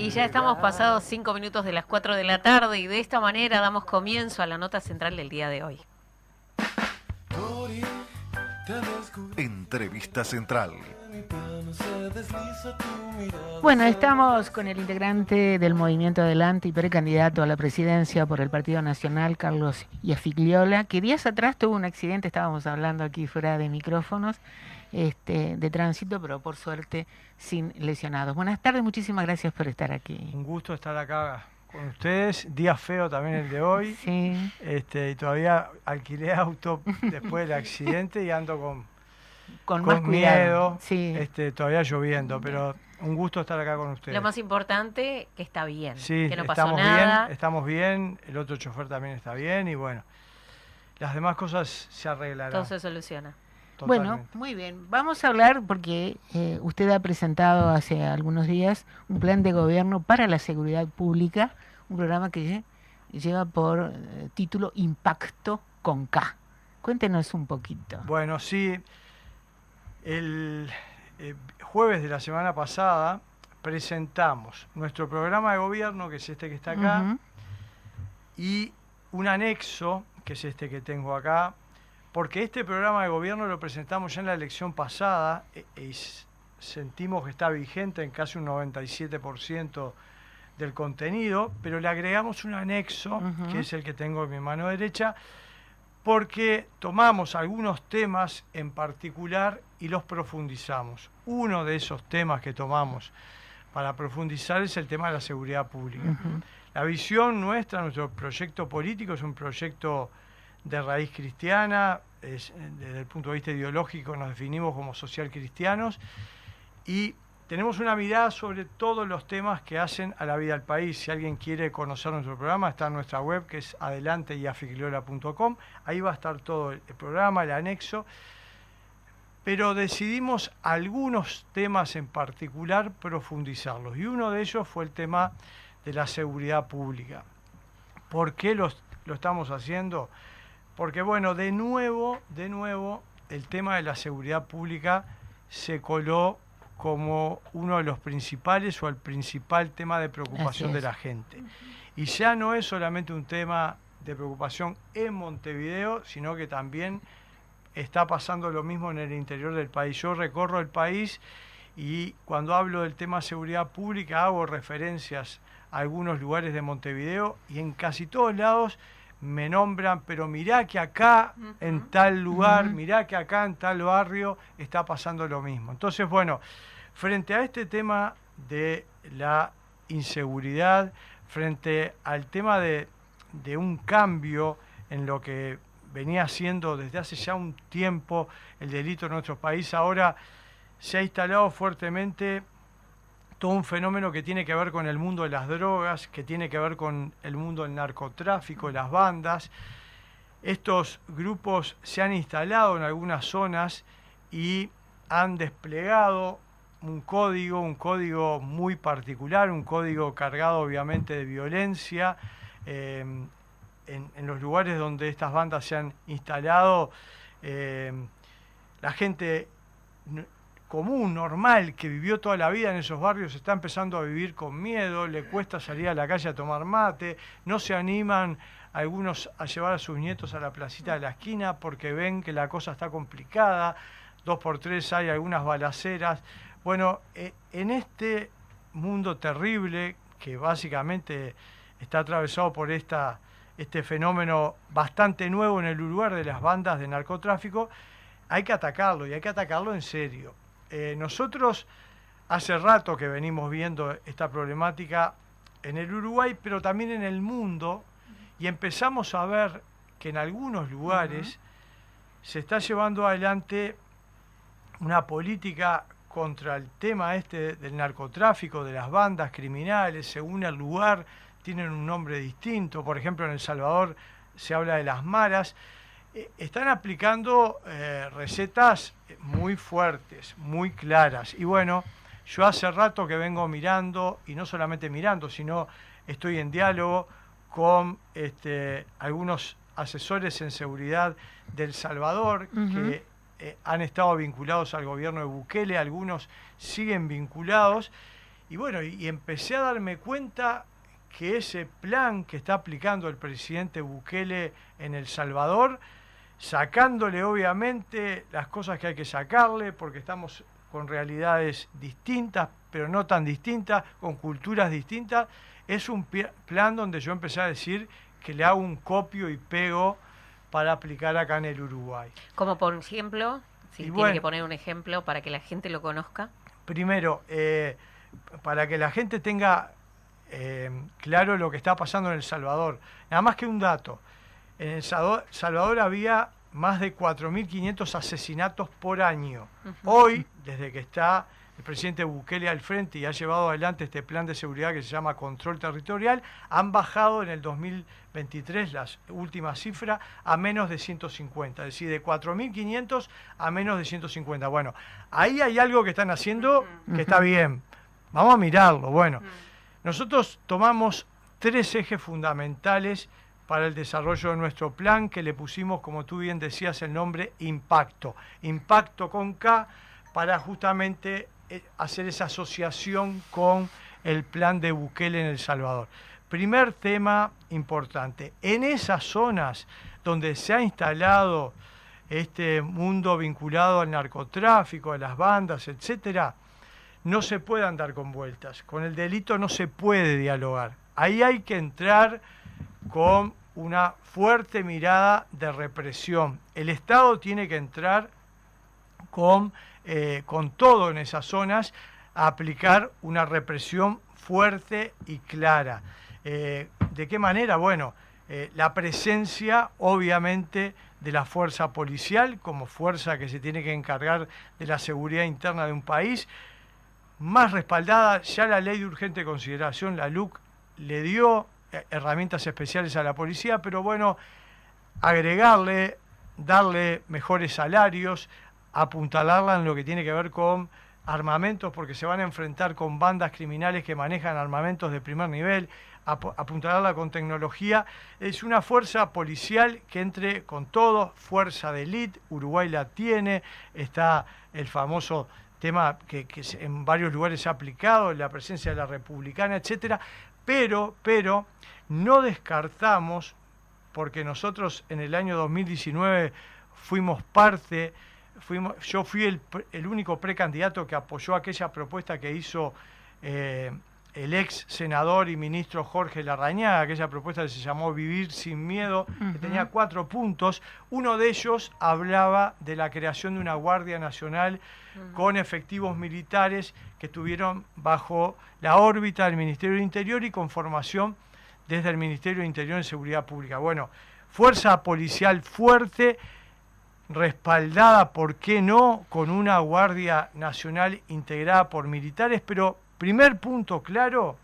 Y ya estamos pasados 5 minutos de las 4 de la tarde y de esta manera damos comienzo a la nota central del día de hoy. Entrevista central. Bueno, estamos con el integrante del Movimiento Adelante y precandidato a la presidencia por el Partido Nacional, Carlos Iafigliola, que días atrás tuvo un accidente, estábamos hablando aquí fuera de micrófonos, de tránsito, pero por suerte sin lesionados. Buenas tardes, muchísimas gracias por estar aquí. Un gusto estar acá con ustedes, día feo también el de hoy. Sí. Y todavía alquilé auto después del accidente y ando con más cuidado. Miedo, sí. Todavía lloviendo, pero un gusto estar acá con ustedes. Lo más importante, que está bien, sí, que no pasó nada. Estamos bien, el otro chofer también está bien y bueno, las demás cosas se arreglarán. Todo se soluciona. Totalmente. Bueno, muy bien. Vamos a hablar porque usted ha presentado hace algunos días un plan de gobierno para la seguridad pública, un programa que lleva por título Impacto con K. Cuéntenos un poquito. Bueno, sí, el jueves de la semana pasada presentamos nuestro programa de gobierno, que es este que está acá, y un anexo, que es este que tengo acá, porque este programa de gobierno lo presentamos ya en la elección pasada y sentimos que está vigente en casi un 97% del contenido, pero le agregamos un anexo, que es el que tengo en mi mano derecha, porque tomamos algunos temas en particular y los profundizamos. Uno de esos temas que tomamos para profundizar es el tema de la seguridad pública. La visión nuestra, nuestro proyecto político, es un proyecto de raíz cristiana, desde el punto de vista ideológico nos definimos como social cristianos y tenemos una mirada sobre todos los temas que hacen a la vida del país. Si alguien quiere conocer nuestro programa, está en nuestra web, que es adelanteiafigliola.com. Ahí va a estar todo el programa, el anexo. Pero decidimos algunos temas en particular profundizarlos. Y uno de ellos fue el tema de la seguridad pública. ¿Por qué lo estamos haciendo? Porque, bueno, de nuevo, el tema de la seguridad pública se coló como uno de los principales o el principal tema de preocupación de la gente. Y ya no es solamente un tema de preocupación en Montevideo, sino que también está pasando lo mismo en el interior del país. Yo recorro el país y cuando hablo del tema seguridad pública hago referencias a algunos lugares de Montevideo y en casi todos lados me nombran, pero mirá que acá en tal lugar, mirá que acá en tal barrio está pasando lo mismo. Entonces, bueno, frente a este tema de la inseguridad, frente al tema de un cambio en lo que venía siendo desde hace ya un tiempo el delito en nuestro país, ahora se ha instalado fuertemente todo un fenómeno que tiene que ver con el mundo de las drogas, que tiene que ver con el mundo del narcotráfico, las bandas. Estos grupos se han instalado en algunas zonas y han desplegado un código muy particular, un código cargado obviamente de violencia. En los lugares donde estas bandas se han instalado, la gente común, normal, que vivió toda la vida en esos barrios, está empezando a vivir con miedo, le cuesta salir a la calle a tomar mate, no se animan algunos a llevar a sus nietos a la placita de la esquina porque ven que la cosa está complicada, 2x3 hay algunas balaceras. Bueno, en este mundo terrible que básicamente está atravesado por este fenómeno bastante nuevo en el Uruguay de las bandas de narcotráfico, hay que atacarlo y hay que atacarlo en serio. Nosotros hace rato que venimos viendo esta problemática en el Uruguay, pero también en el mundo, y empezamos a ver que en algunos lugares se está llevando adelante una política contra el tema del narcotráfico, de las bandas criminales, según el lugar tienen un nombre distinto. Por ejemplo, en El Salvador se habla de las maras. Están aplicando recetas muy fuertes, muy claras. Y bueno, yo hace rato que vengo mirando, y no solamente mirando, sino estoy en diálogo con algunos asesores en seguridad de El Salvador que han estado vinculados al gobierno de Bukele, algunos siguen vinculados, Y bueno, y empecé a darme cuenta que ese plan que está aplicando el presidente Bukele en El Salvador, sacándole obviamente las cosas que hay que sacarle, porque estamos con realidades distintas, pero no tan distintas, con culturas distintas, es un plan donde yo empecé a decir que le hago un copio y pego para aplicar acá en el Uruguay. Como por ejemplo, si tiene que poner un ejemplo para que la gente lo conozca. Primero, para que la gente tenga claro lo que está pasando en El Salvador. Nada más que un dato. En El Salvador había más de 4.500 asesinatos por año. Hoy, desde que está el presidente Bukele al frente y ha llevado adelante este plan de seguridad que se llama Control Territorial, han bajado en el 2023 las últimas cifras a menos de 150, es decir, de 4.500 a menos de 150. Bueno, ahí hay algo que están haciendo que está bien. Vamos a mirarlo. Bueno, nosotros tomamos 3 ejes fundamentales para el desarrollo de nuestro plan, que le pusimos, como tú bien decías, el nombre Impacto. Impacto con K, para justamente hacer esa asociación con el plan de Bukele en El Salvador. Primer tema importante, en esas zonas donde se ha instalado este mundo vinculado al narcotráfico, a las bandas, etcétera, no se puede andar con vueltas. Con el delito no se puede dialogar. Ahí hay que entrar con una fuerte mirada de represión. El Estado tiene que entrar con todo en esas zonas, a aplicar una represión fuerte y clara. ¿De qué manera? Bueno, la presencia, obviamente, de la fuerza policial como fuerza que se tiene que encargar de la seguridad interna de un país, más respaldada. Ya la ley de urgente consideración, la LUC, le dio herramientas especiales a la policía, pero bueno, agregarle, darle mejores salarios, apuntalarla en lo que tiene que ver con armamentos, porque se van a enfrentar con bandas criminales que manejan armamentos de primer nivel, apuntalarla con tecnología. Es una fuerza policial que entre con todo, fuerza de élite. Uruguay la tiene, está el famoso tema que en varios lugares se ha aplicado, la presencia de la republicana, etcétera, pero no descartamos, porque nosotros en el año 2019 fuimos parte, yo fui el único precandidato que apoyó aquella propuesta que hizo el ex senador y ministro Jorge Larrañaga, aquella propuesta que se llamó Vivir sin Miedo, que tenía 4 puntos. Uno de ellos hablaba de la creación de una Guardia Nacional con efectivos militares que estuvieron bajo la órbita del Ministerio del Interior y con formación desde el Ministerio de Interior y Seguridad Pública. Bueno, fuerza policial fuerte, respaldada, ¿por qué no?, con una Guardia Nacional integrada por militares, pero primer punto claro,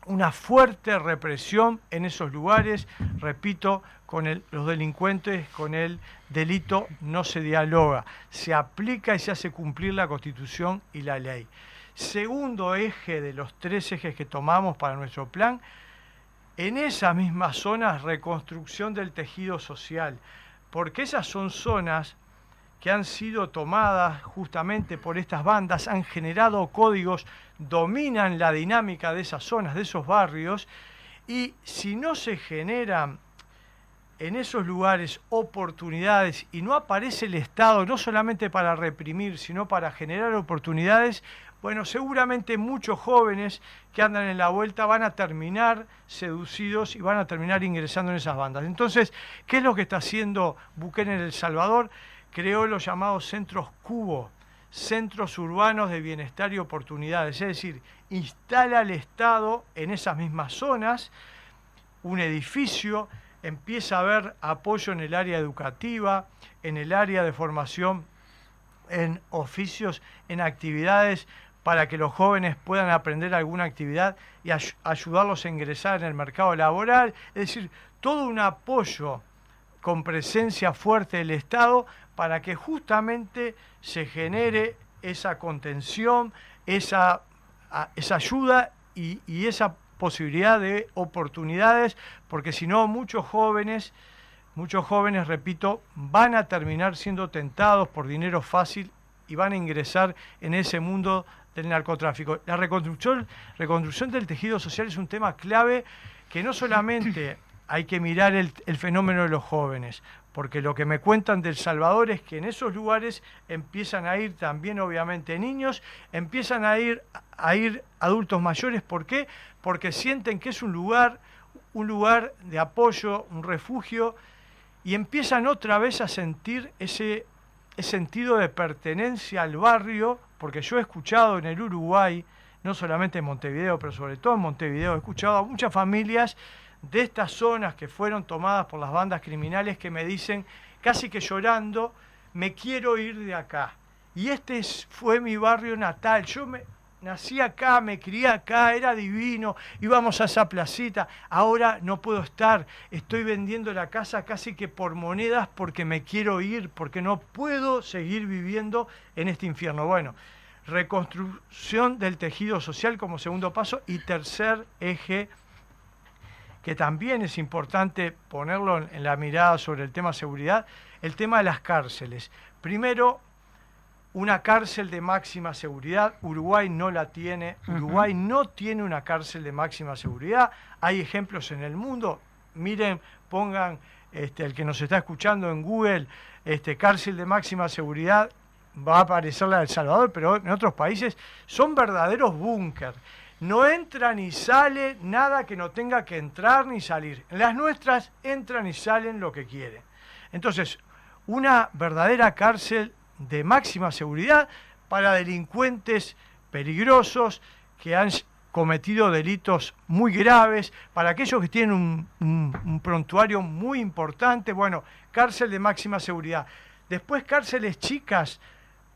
una fuerte represión en esos lugares. Repito, con los delincuentes, con el delito no se dialoga, se aplica y se hace cumplir la Constitución y la ley. Segundo eje de los 3 ejes que tomamos para nuestro plan, en esas mismas zonas, reconstrucción del tejido social, porque esas son zonas que han sido tomadas justamente por estas bandas, han generado códigos, dominan la dinámica de esas zonas, de esos barrios, y si no se generan en esos lugares oportunidades y no aparece el Estado, no solamente para reprimir, sino para generar oportunidades, bueno, seguramente muchos jóvenes que andan en la vuelta van a terminar seducidos y van a terminar ingresando en esas bandas. Entonces, ¿qué es lo que está haciendo Bukele en El Salvador? Creó los llamados centros cubo, centros urbanos de bienestar y oportunidades, es decir, instala al Estado en esas mismas zonas un edificio, empieza a haber apoyo en el área educativa, en el área de formación, en oficios, en actividades para que los jóvenes puedan aprender alguna actividad y ayudarlos a ingresar en el mercado laboral, es decir, todo un apoyo con presencia fuerte del Estado para que justamente se genere esa contención, esa ayuda y esa posibilidad de oportunidades, porque si no muchos jóvenes, repito, van a terminar siendo tentados por dinero fácil y van a ingresar en ese mundo del narcotráfico. La reconstrucción del tejido social es un tema clave que no solamente hay que mirar el fenómeno de los jóvenes, porque lo que me cuentan de El Salvador es que en esos lugares empiezan a ir también obviamente niños, empiezan a ir adultos mayores. ¿Por qué? Porque sienten que es un lugar de apoyo, un refugio, y empiezan otra vez a sentir ese sentido de pertenencia al barrio, porque yo he escuchado en el Uruguay, no solamente en Montevideo, pero sobre todo en Montevideo, he escuchado a muchas familias de estas zonas que fueron tomadas por las bandas criminales que me dicen, casi que llorando, me quiero ir de acá. Y fue mi barrio natal. Nací acá, me crié acá, era divino, íbamos a esa placita. Ahora no puedo estar, estoy vendiendo la casa casi que por monedas porque me quiero ir, porque no puedo seguir viviendo en este infierno. Bueno, reconstrucción del tejido social como segundo paso, y tercer eje, que también es importante ponerlo en la mirada sobre el tema seguridad, el tema de las cárceles. Primero, una cárcel de máxima seguridad. Uruguay no la tiene. Uruguay no tiene una cárcel de máxima seguridad. Hay ejemplos en el mundo. Miren, pongan, el que nos está escuchando en Google, cárcel de máxima seguridad, va a aparecer la de El Salvador, pero en otros países son verdaderos búnker. No entra ni sale nada que no tenga que entrar ni salir. En las nuestras entran y salen lo que quieren. Entonces, una verdadera cárcel de máxima seguridad para delincuentes peligrosos que han cometido delitos muy graves, para aquellos que tienen un prontuario muy importante. Bueno, cárcel de máxima seguridad. Después, cárceles chicas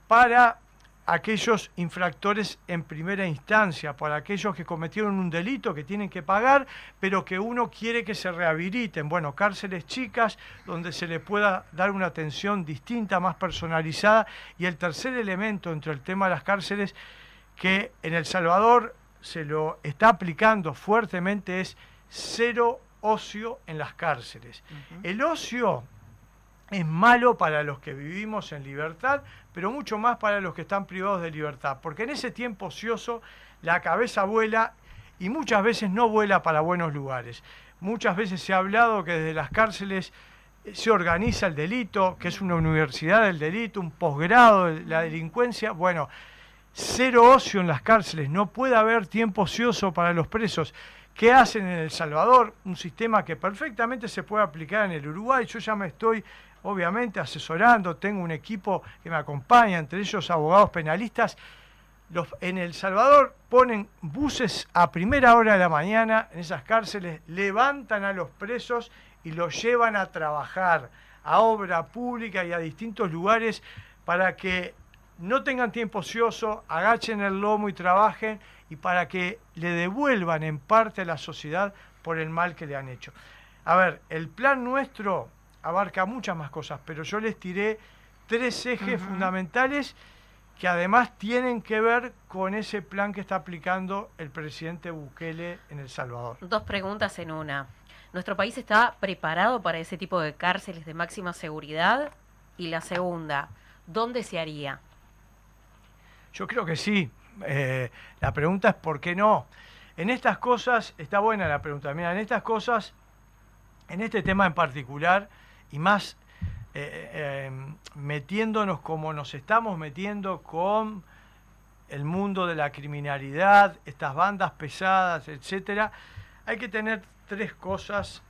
para aquellos infractores en primera instancia, para aquellos que cometieron un delito que tienen que pagar, pero que uno quiere que se rehabiliten. Bueno, cárceles chicas donde se le pueda dar una atención distinta, más personalizada. Y el tercer elemento entre el tema de las cárceles, que en El Salvador se lo está aplicando fuertemente, es cero ocio en las cárceles. El ocio es malo para los que vivimos en libertad, pero mucho más para los que están privados de libertad, porque en ese tiempo ocioso la cabeza vuela, y muchas veces no vuela para buenos lugares. Muchas veces se ha hablado que desde las cárceles se organiza el delito, que es una universidad del delito, un posgrado de la delincuencia. Bueno, cero ocio en las cárceles, no puede haber tiempo ocioso para los presos. ¿Qué hacen en El Salvador? Un sistema que perfectamente se puede aplicar en el Uruguay. Yo ya me estoy obviamente asesorando, tengo un equipo que me acompaña, entre ellos abogados penalistas. En El Salvador ponen buses a primera hora de la mañana en esas cárceles, levantan a los presos y los llevan a trabajar a obra pública y a distintos lugares para que no tengan tiempo ocioso, agachen el lomo y trabajen, y para que le devuelvan en parte a la sociedad por el mal que le han hecho. A ver, el plan nuestro abarca muchas más cosas, pero yo les tiré 3 ejes fundamentales que además tienen que ver con ese plan que está aplicando el presidente Bukele en El Salvador. 2 preguntas en una. ¿Nuestro país está preparado para ese tipo de cárceles de máxima seguridad? Y la segunda, ¿dónde se haría? Yo creo que sí. La pregunta es ¿por qué no? En estas cosas, está buena la pregunta, mira, en estas cosas, en este tema en particular, y más metiéndonos como nos estamos metiendo con el mundo de la criminalidad, estas bandas pesadas, etcétera, hay que tener 3 cosas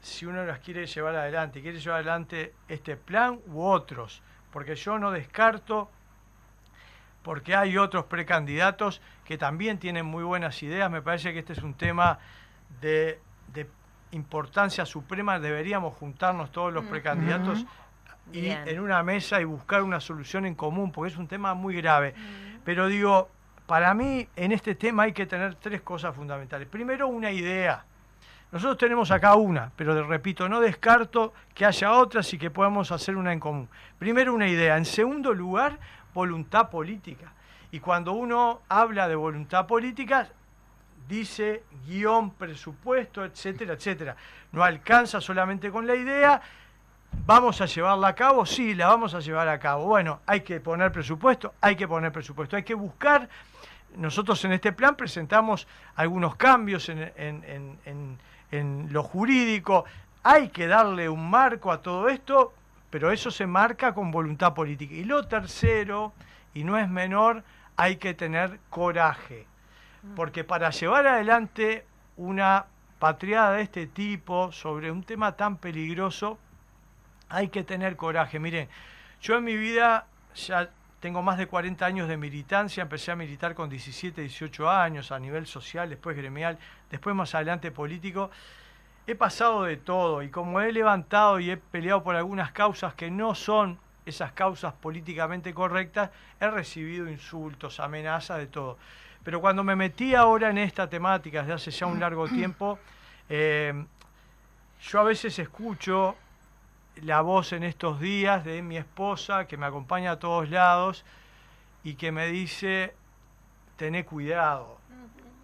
si uno las quiere llevar adelante. Quiere llevar adelante este plan u otros, porque yo no descarto, porque hay otros precandidatos que también tienen muy buenas ideas. Me parece que este es un tema de importancia suprema. Deberíamos juntarnos todos los precandidatos y en una mesa y buscar una solución en común, porque es un tema muy grave. Pero digo, para mí en este tema hay que tener 3 cosas fundamentales. Primero, una idea. Nosotros tenemos acá una, pero repito, no descarto que haya otras y que podamos hacer una en común. Primero, una idea. En segundo lugar, voluntad política. Y cuando uno habla de voluntad política, dice guión, presupuesto, etcétera, etcétera. No alcanza solamente con la idea. ¿Vamos a llevarla a cabo? Sí, la vamos a llevar a cabo. Bueno, hay que poner presupuesto, hay que buscar nosotros en este plan presentamos algunos cambios en lo jurídico. Hay que darle un marco a todo esto, pero eso se marca con voluntad política. Y lo tercero, y no es menor, hay que tener coraje. Porque para llevar adelante una patriada de este tipo sobre un tema tan peligroso, hay que tener coraje. Miren, yo en mi vida ya tengo más de 40 años de militancia, empecé a militar con 17, 18 años, a nivel social, después gremial, después más adelante político. He pasado de todo y como he levantado y he peleado por algunas causas que no son esas causas políticamente correctas, he recibido insultos, amenazas, de todo. Pero cuando me metí ahora en esta temática desde hace ya un largo tiempo, yo a veces escucho la voz en estos días de mi esposa, que me acompaña a todos lados, y que me dice, tené cuidado,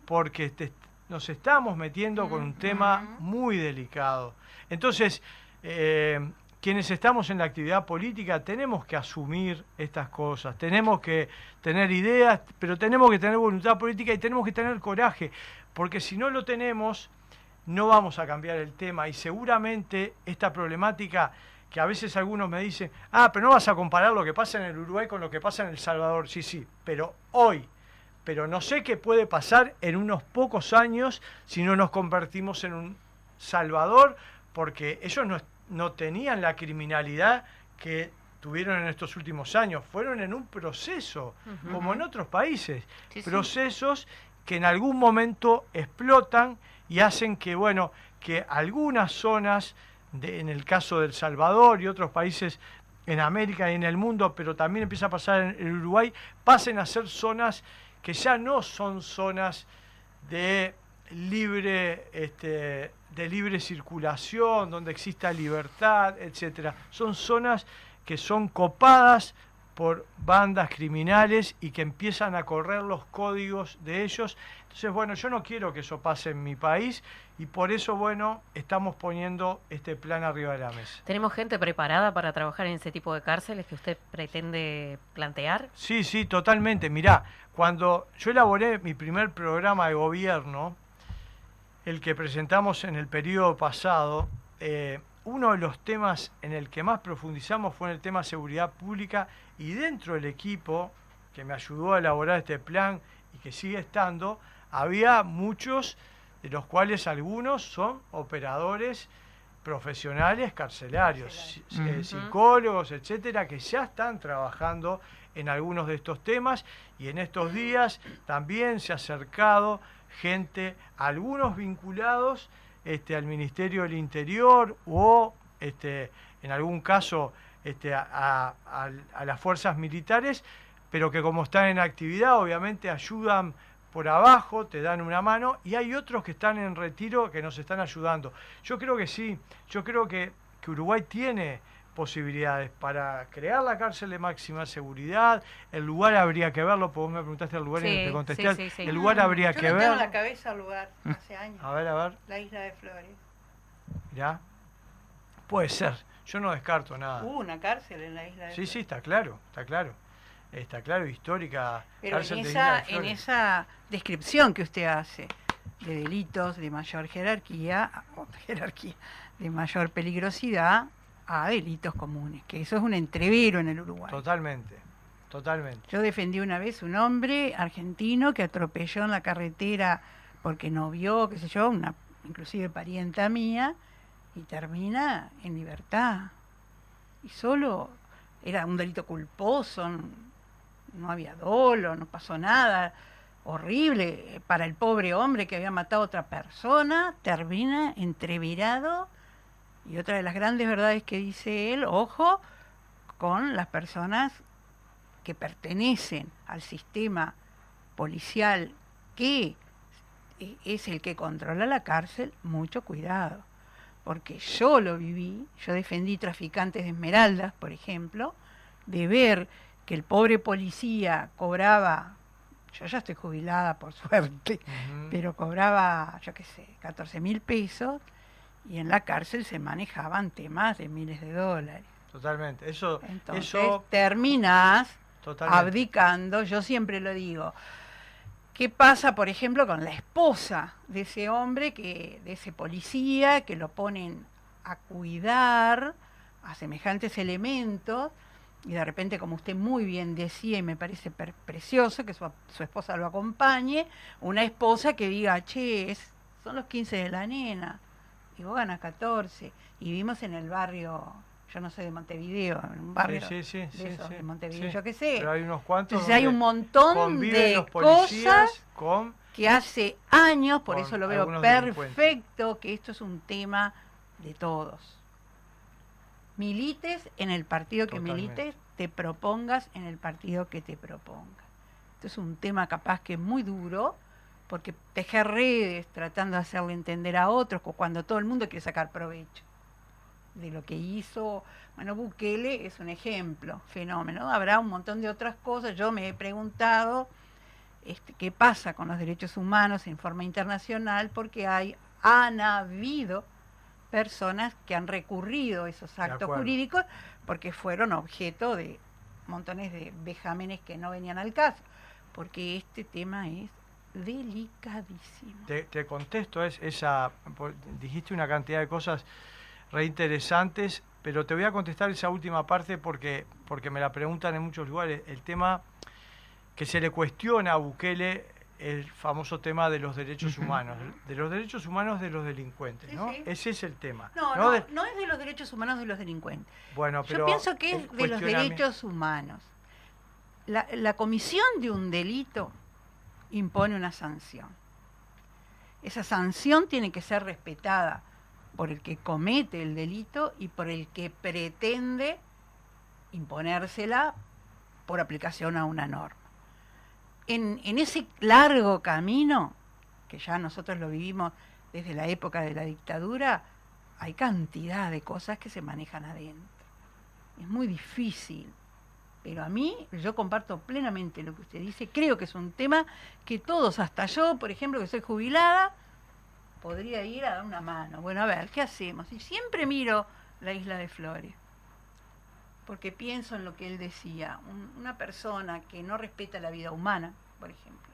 porque nos estamos metiendo con un tema muy delicado. Entonces, quienes estamos en la actividad política tenemos que asumir estas cosas, tenemos que tener ideas, pero tenemos que tener voluntad política y tenemos que tener coraje, porque si no lo tenemos, no vamos a cambiar el tema. Y seguramente esta problemática, que a veces algunos me dicen, pero no vas a comparar lo que pasa en el Uruguay con lo que pasa en El Salvador. Sí, pero hoy. Pero no sé qué puede pasar en unos pocos años si no nos convertimos en un Salvador, porque ellos no tenían la criminalidad que tuvieron en estos últimos años. Fueron en un proceso, como en otros países. Procesos que en algún momento explotan y hacen que, que algunas zonas, en el caso de El Salvador y otros países en América y en el mundo, pero también empieza a pasar en el Uruguay, pasen a ser zonas que ya no son zonas de libre circulación, donde exista libertad, etcétera. Son zonas que son copadas por bandas criminales y que empiezan a correr los códigos de ellos. Entonces, yo no quiero que eso pase en mi país y por eso, estamos poniendo este plan arriba de la mesa. ¿Tenemos gente preparada para trabajar en ese tipo de cárceles que usted pretende plantear? Sí, totalmente. Mirá, cuando yo elaboré mi primer programa de gobierno, el que presentamos en el periodo pasado, uno de los temas en el que más profundizamos fue en el tema seguridad pública, y dentro del equipo que me ayudó a elaborar este plan y que sigue estando, había muchos, de los cuales algunos son operadores profesionales carcelarios, psicólogos, etcétera, que ya están trabajando en algunos de estos temas, y en estos días también se ha acercado gente, algunos vinculados al Ministerio del Interior o en algún caso a las fuerzas militares, pero que como están en actividad obviamente ayudan por abajo, te dan una mano, y hay otros que están en retiro que nos están ayudando. Yo creo que sí, yo creo que Uruguay tiene posibilidades para crear la cárcel de máxima seguridad. El lugar habría que verlo, porque vos me preguntaste el lugar y te contesté. Sí. El lugar habría que verlo. Yo tengo en la cabeza el lugar, hace años. A ver. La Isla de Flores. ¿Ya? Puede ser, yo no descarto nada. Hubo una cárcel en la Isla de Flores. Sí, está claro. Está claro, histórica. Pero en esa descripción que usted hace de delitos de mayor jerarquía, de mayor peligrosidad, a delitos comunes, que eso es un entrevero en el Uruguay. Totalmente. Yo defendí una vez un hombre argentino que atropelló en la carretera porque no vio, qué sé yo, una inclusive parienta mía, y termina en libertad. Y solo era un delito culposo, no había dolo, no pasó nada. Horrible para el pobre hombre que había matado a otra persona, termina entreverado. Y otra de las grandes verdades que dice él, ojo, con las personas que pertenecen al sistema policial, que es el que controla la cárcel, mucho cuidado. Porque yo lo viví, yo defendí traficantes de esmeraldas, por ejemplo, de ver que el pobre policía cobraba, yo ya estoy jubilada por suerte, pero cobraba, 14.000 pesos, y en la cárcel se manejaban temas de miles de dólares. Totalmente. Entonces terminás abdicando, yo siempre lo digo, ¿Qué pasa, por ejemplo, con la esposa de ese hombre, de ese policía, que lo ponen a cuidar a semejantes elementos, y de repente, como usted muy bien decía, y me parece precioso que su esposa lo acompañe, una esposa que diga, che, son los 15 de la nena, y vos ganas 14, y vivimos en el barrio, yo no sé, de Montevideo, en un barrio de Montevideo, yo qué sé. Pero hay unos cuantos. Entonces hay un montón de cosas que hace años, por eso lo veo perfecto, que esto es un tema de todos. Milites en el partido que milites, te propongas en el partido que te proponga. Esto es un tema capaz que muy duro, porque tejer redes tratando de hacerle entender a otros, cuando todo el mundo quiere sacar provecho de lo que hizo. Bueno, Bukele es un ejemplo, fenómeno. Habrá un montón de otras cosas. Yo me he preguntado qué pasa con los derechos humanos en forma internacional, porque han habido personas que han recurrido a esos actos jurídicos porque fueron objeto de montones de vejámenes que no venían al caso, porque este tema es delicadísimo. Te contesto, dijiste una cantidad de cosas reinteresantes, pero te voy a contestar esa última parte porque me la preguntan en muchos lugares. El tema que se le cuestiona a Bukele, el famoso tema de los derechos humanos, de los derechos humanos de los delincuentes, ¿no? Sí. Ese es el tema. No es de los derechos humanos de los delincuentes. Bueno, pero yo pienso que es de los derechos humanos. La comisión de un delito impone una sanción. Esa sanción tiene que ser respetada por el que comete el delito y por el que pretende imponérsela por aplicación a una norma. En ese largo camino, que ya nosotros lo vivimos desde la época de la dictadura, hay cantidad de cosas que se manejan adentro. Es muy difícil, pero yo comparto plenamente lo que usted dice. Creo que es un tema que todos, hasta yo, por ejemplo, que soy jubilada, podría ir a dar una mano. Bueno, a ver, ¿qué hacemos? Y siempre miro la Isla de Flores, porque pienso en lo que él decía. Una persona que no respeta la vida humana, por ejemplo,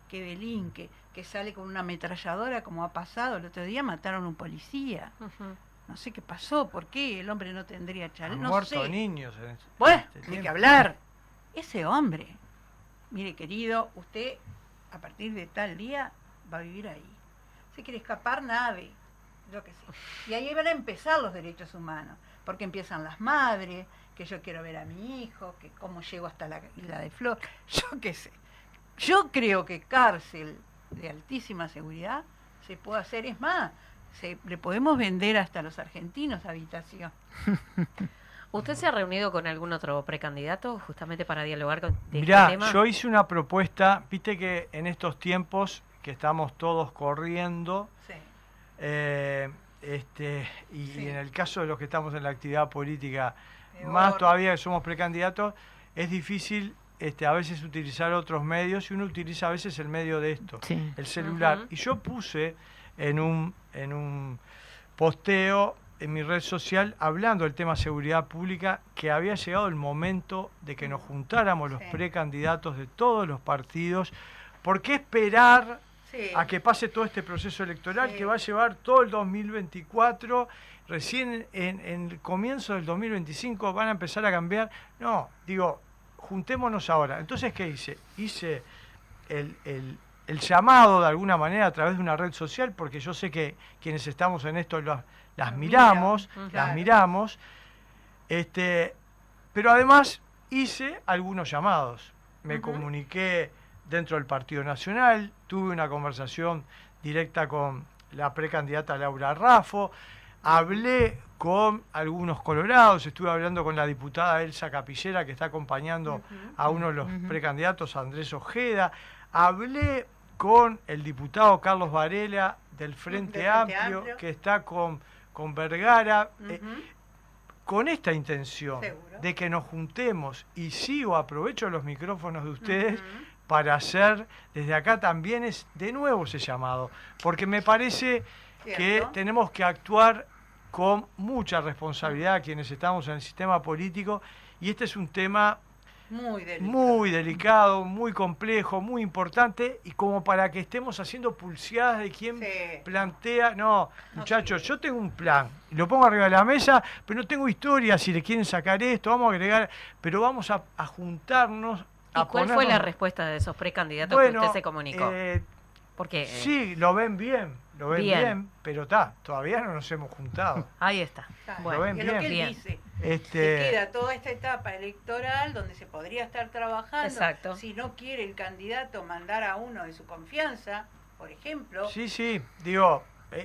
que delinque, que sale con una ametralladora, como ha pasado el otro día, mataron a un policía. No sé qué pasó, por qué el hombre no tendría chaleco. Han muerto niños. Bueno, ni que hablar. Ese hombre, mire querido, usted a partir de tal día va a vivir ahí. Si quiere escapar, nave, yo qué sé. Y ahí van a empezar los derechos humanos, porque empiezan las madres, que yo quiero ver a mi hijo, que cómo llego hasta la Isla de Flor, yo qué sé. Yo creo que cárcel de altísima seguridad se puede hacer, es más, le podemos vender hasta a los argentinos habitación. ¿Usted se ha reunido con algún otro precandidato justamente para dialogar con este tema? Mirá, yo hice una propuesta, viste que en estos tiempos que estamos todos corriendo, sí. Y en el caso de los que estamos en la actividad política, más todavía que somos precandidatos, es difícil a veces utilizar otros medios, y uno utiliza a veces el medio de esto, el celular. Y yo puse en un posteo en mi red social, hablando del tema seguridad pública, que había llegado el momento de que nos juntáramos los precandidatos de todos los partidos. ¿Por qué esperar a que pase todo este proceso electoral que va a llevar todo el 2024? Recién en el comienzo del 2025 van a empezar a cambiar. No, digo, juntémonos ahora. Entonces, ¿qué hice? Hice el llamado de alguna manera a través de una red social, porque yo sé que quienes estamos en esto las miramos, pero además hice algunos llamados. Me comuniqué dentro del Partido Nacional, tuve una conversación directa con la precandidata Laura Raffo, hablé con algunos colorados, estuve hablando con la diputada Elsa Capillera, que está acompañando a uno de los precandidatos, Andrés Ojeda, hablé con el diputado Carlos Varela del Frente Amplio, que está con Vergara, con esta intención de que nos juntemos, y aprovecho los micrófonos de ustedes para hacer desde acá también de nuevo ese llamado, porque me parece que tenemos que actuar con mucha responsabilidad quienes estamos en el sistema político, y este es un tema Muy delicado, muy complejo, muy importante, y como para que estemos haciendo pulseadas de quién plantea. No, muchachos, yo tengo un plan, lo pongo arriba de la mesa, pero no tengo historia. Si le quieren sacar esto, vamos a agregar, pero vamos a juntarnos. ¿Y cuál fue la respuesta de esos precandidatos que usted se comunicó? Porque sí, lo ven bien, pero todavía no nos hemos juntado. Ahí está. Bueno, lo ven bien. Lo que él dice. Se queda toda esta etapa electoral donde se podría estar trabajando. Exacto. Si no quiere el candidato mandar a uno de su confianza, por ejemplo. Sí, digo,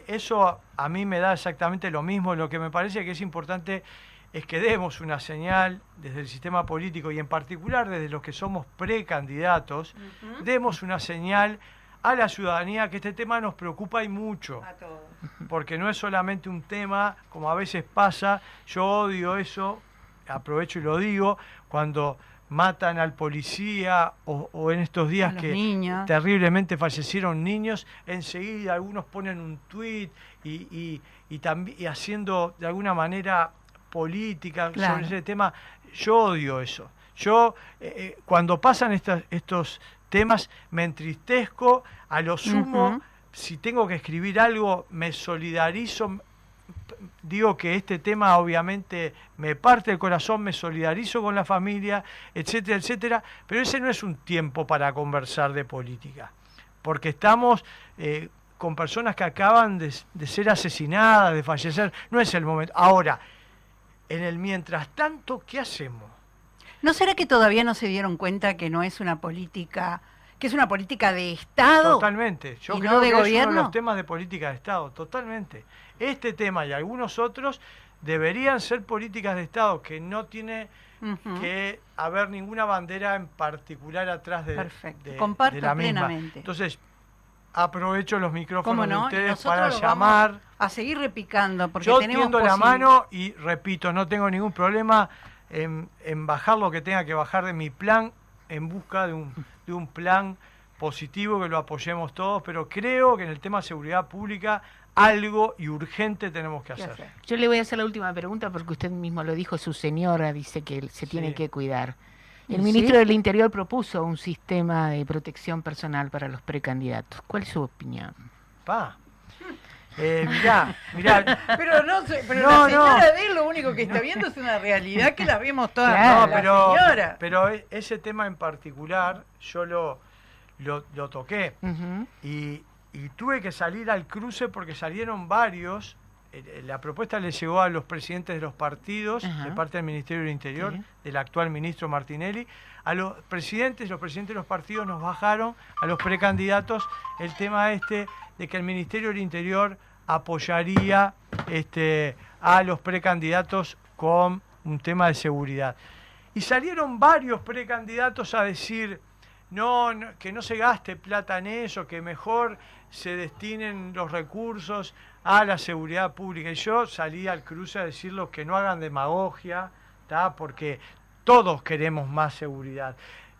eso a mí me da exactamente lo mismo. Lo que me parece que es importante es que demos una señal desde el sistema político y en particular desde los que somos precandidatos, demos una señal a la ciudadanía que este tema nos preocupa y mucho. A todos. Porque no es solamente un tema, como a veces pasa, yo odio eso, aprovecho y lo digo, cuando matan al policía o en estos días que terriblemente fallecieron niños, enseguida algunos ponen un tuit y haciendo de alguna manera política sobre ese tema. Yo odio eso. Yo, cuando pasan estos temas, me entristezco, a lo sumo, si tengo que escribir algo, me solidarizo, digo que este tema obviamente me parte el corazón, me solidarizo con la familia, etcétera, etcétera, pero ese no es un tiempo para conversar de política, porque estamos con personas que acaban de ser asesinadas, de fallecer, no es el momento. Ahora, en el mientras tanto, ¿qué hacemos? ¿No será que todavía no se dieron cuenta que no es una política, que es una política de Estado? Totalmente. Yo creo no de que gobierno. es uno de los temas de política de Estado, totalmente. Este tema y algunos otros deberían ser políticas de Estado, que no tiene que haber ninguna bandera en particular atrás de Comparto la misma. plenamente. Entonces, aprovecho los micrófonos de ustedes para llamar. A seguir repicando, porque yo tenemos tiendo la mano y repito, no tengo ningún problema en bajar lo que tenga que bajar de mi plan en busca de un plan positivo que lo apoyemos todos, pero creo que en el tema de seguridad pública algo y urgente tenemos que hacer. Yo le voy a hacer la última pregunta porque usted mismo lo dijo, su señora dice que se tiene que cuidar. El ministro del Interior propuso un sistema de protección personal para los precandidatos. ¿Cuál es su opinión? Mirá. Pero la señora de él lo único que está viendo es una realidad que la vemos todas. Claro, pero ese tema en particular yo lo toqué y tuve que salir al cruce porque salieron varios. La propuesta le llegó a los presidentes de los partidos, de parte del Ministerio del Interior, del actual ministro Martinelli. A los presidentes de los partidos nos bajaron, a los precandidatos, el tema de que el Ministerio del Interior apoyaría a los precandidatos con un tema de seguridad. Y salieron varios precandidatos a decir que no se gaste plata en eso, que mejor se destinen los recursos a la seguridad pública. Y yo salí al cruce a decirles que no hagan demagogia, porque todos queremos más seguridad.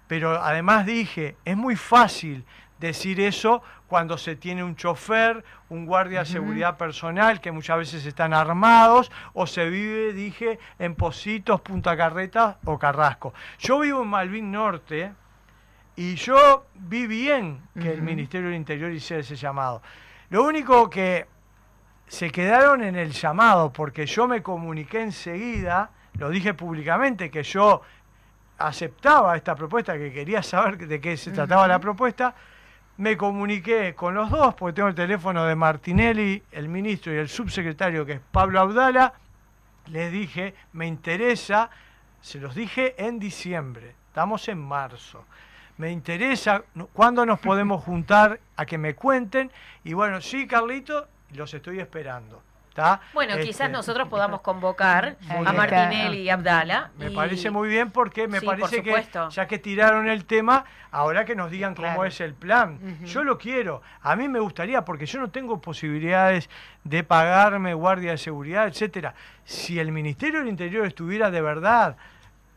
Pero además dije, es muy fácil decir eso cuando se tiene un chofer, un guardia de seguridad personal, que muchas veces están armados, o se vive, dije, en Pocitos, Punta Carretas o Carrasco. Yo vivo en Malvin Norte y yo vi bien que el Ministerio del Interior hiciera ese llamado. Lo único que se quedaron en el llamado, porque yo me comuniqué enseguida, lo dije públicamente, que yo aceptaba esta propuesta, que quería saber de qué se trataba la propuesta. Me comuniqué con los dos, porque tengo el teléfono de Martinelli, el ministro, y el subsecretario, que es Pablo Abdala. Les dije, me interesa, se los dije en diciembre, estamos en marzo. Me interesa, ¿cuándo nos podemos juntar a que me cuenten? Y bueno, sí, Carlito, los estoy esperando. Bueno, quizás nosotros podamos convocar a Martinelli y Abdala. Me parece muy bien porque me parece que ya que tiraron el tema, ahora que nos digan cómo es el plan. Yo lo quiero. A mí me gustaría, porque yo no tengo posibilidades de pagarme guardia de seguridad, etcétera. Si el Ministerio del Interior estuviera de verdad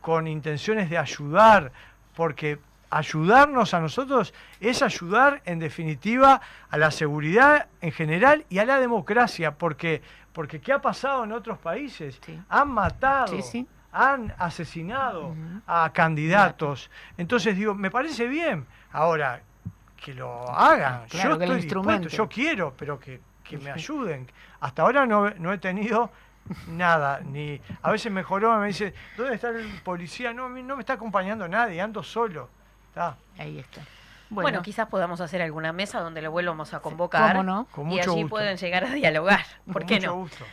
con intenciones de ayudar, porque ayudarnos a nosotros es ayudar en definitiva a la seguridad en general y a la democracia, porque ¿qué ha pasado en otros países? Han matado han asesinado a candidatos. Entonces digo, me parece bien. Ahora, que lo hagan. Claro, Yo que lo estoy dispuesto, instrumenten. yo quiero, pero que me ayuden. Hasta ahora no he tenido nada. Ni a veces me joró, me dice, ¿dónde está el policía? No, a mí no me está acompañando nadie, ando solo. Está. Ahí está. Bueno, quizás podamos hacer alguna mesa donde lo vuelvamos a convocar. ¿Cómo no? Con Y mucho allí gusto. pueden llegar a dialogar. ¿Por Con qué mucho no? gusto.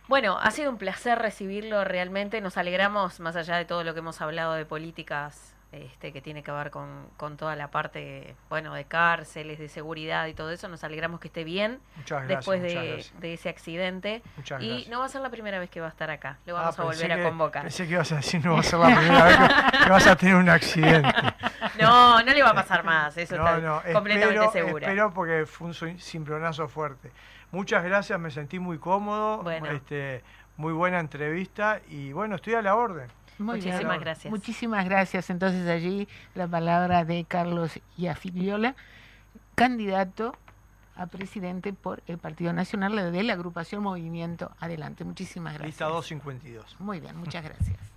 Bueno, ha sido un placer recibirlo realmente. Nos alegramos, más allá de todo lo que hemos hablado de políticas, que tiene que ver con toda la parte, bueno, de cárceles, de seguridad y todo eso. Nos alegramos que esté bien Muchas gracias. después muchas gracias. de ese accidente. Muchas Y gracias. no va a ser la primera vez que va a estar acá. Lo vamos a Pensé volver a que- convocar. Pensé que ibas a decir, no va a ser la primera vez que vas a tener un accidente. No le va a pasar más. Eso está completamente segura. Espero porque fue un cimbronazo fuerte. Muchas gracias, me sentí muy cómodo. Bueno. Muy buena entrevista y bueno, estoy a la orden. Muy bien. Muchísimas gracias. Muchísimas gracias. Entonces allí la palabra de Carlos Iafigliola, candidato a presidente por el Partido Nacional de la agrupación Movimiento Adelante. Muchísimas gracias. Lista 252. Muy bien, muchas gracias.